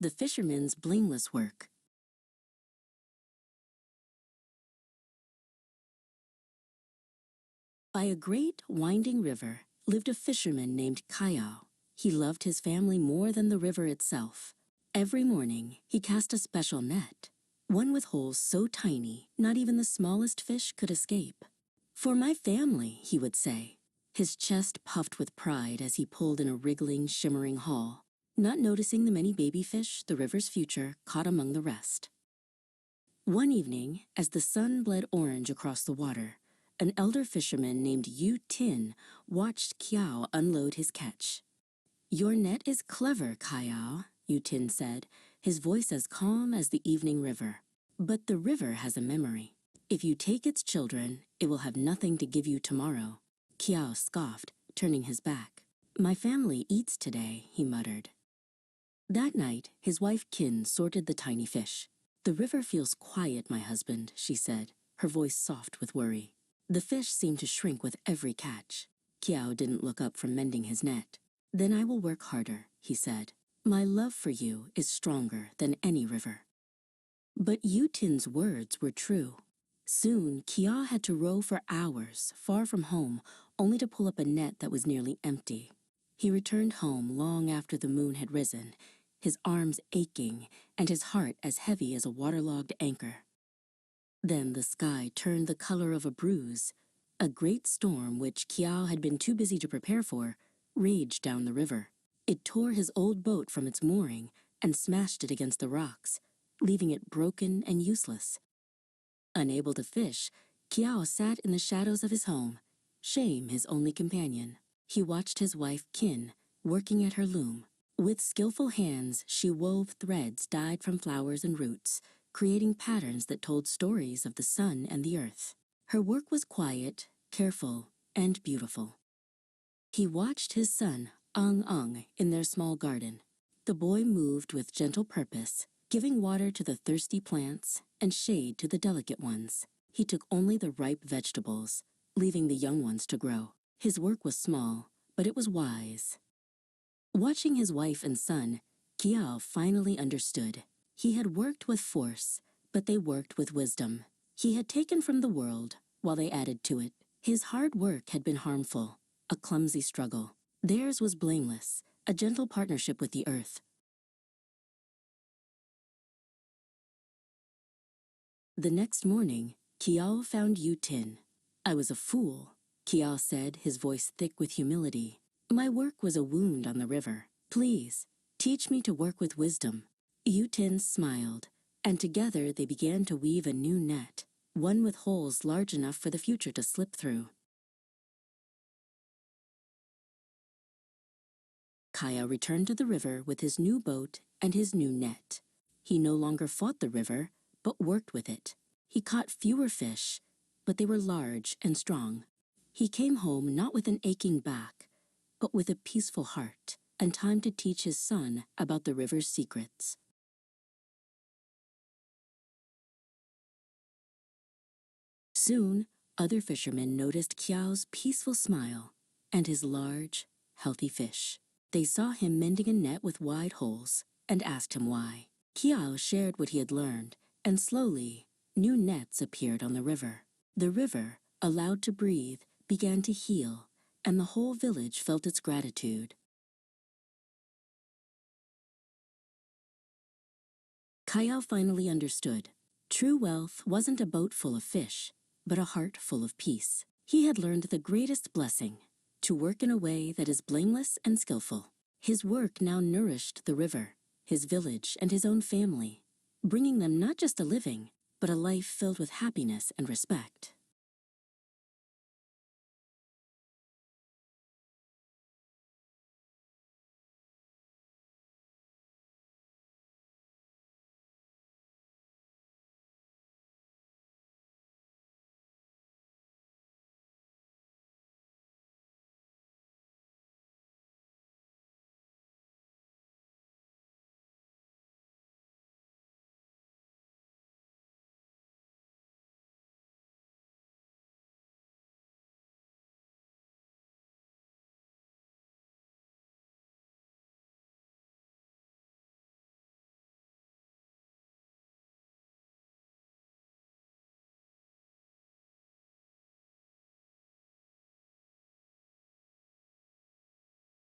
The Fisherman's Blameless Work. By a great winding river lived a fisherman named Kayao. He loved his family more than the river itself. Every morning, he cast a special net, one with holes so tiny not even the smallest fish could escape. "For my family," he would say, his chest puffed with pride as he pulled in a wriggling, shimmering haul, not noticing the many baby fish, the river's future, caught among the rest. One evening, as the sun bled orange across the water, an elder fisherman named Yu Tin watched Kiao unload his catch. "Your net is clever, Kayao," Yu Tin said, his voice as calm as the evening river. "But the river has a memory. If you take its children, it will have nothing to give you tomorrow." Kiao scoffed, turning his back. "My family eats today," he muttered. That night, his wife Kin sorted the tiny fish. "The river feels quiet, my husband," she said, her voice soft with worry. The fish seemed to shrink with every catch. Kiao didn't look up from mending his net. "Then I will work harder," he said. "My love for you is stronger than any river." But Yu Tin's words were true. Soon, Kiao had to row for hours, far from home, only to pull up a net that was nearly empty. He returned home long after the moon had risen, his arms aching and his heart as heavy as a waterlogged anchor. Then the sky turned the color of a bruise. A great storm, which Kiao had been too busy to prepare for, raged down the river. It tore his old boat from its mooring and smashed it against the rocks, leaving it broken and useless. Unable to fish, Kiao sat in the shadows of his home, shame his only companion. He watched his wife Kin working at her loom. With skillful hands, she wove threads dyed from flowers and roots, creating patterns that told stories of the sun and the earth. Her work was quiet, careful, and beautiful. He watched his son, Ang, in their small garden. The boy moved with gentle purpose, giving water to the thirsty plants and shade to the delicate ones. He took only the ripe vegetables, leaving the young ones to grow. His work was small, but it was wise. Watching his wife and son, Kiao finally understood. He had worked with force, but they worked with wisdom. He had taken from the world, while they added to it. His hard work had been harmful, a clumsy struggle. Theirs was blameless, a gentle partnership with the earth. The next morning, Kiao found Yu Tin. "I was a fool," Kiao said, his voice thick with humility. "My work was a wound on the river. Please, teach me to work with wisdom." Yu Tin smiled, and together they began to weave a new net, one with holes large enough for the future to slip through. Kaya returned to the river with his new boat and his new net. He no longer fought the river, but worked with it. He caught fewer fish, but they were large and strong. He came home not with an aching back, but with a peaceful heart and time to teach his son about the river's secrets. Soon, other fishermen noticed Kiao's peaceful smile and his large, healthy fish. They saw him mending a net with wide holes and asked him why. Kiao shared what he had learned, and slowly, new nets appeared on the river. The river, allowed to breathe, began to heal, and the whole village felt its gratitude. Kayao finally understood. True wealth wasn't a boat full of fish, but a heart full of peace. He had learned the greatest blessing, to work in a way that is blameless and skillful. His work now nourished the river, his village, and his own family, bringing them not just a living, but a life filled with happiness and respect.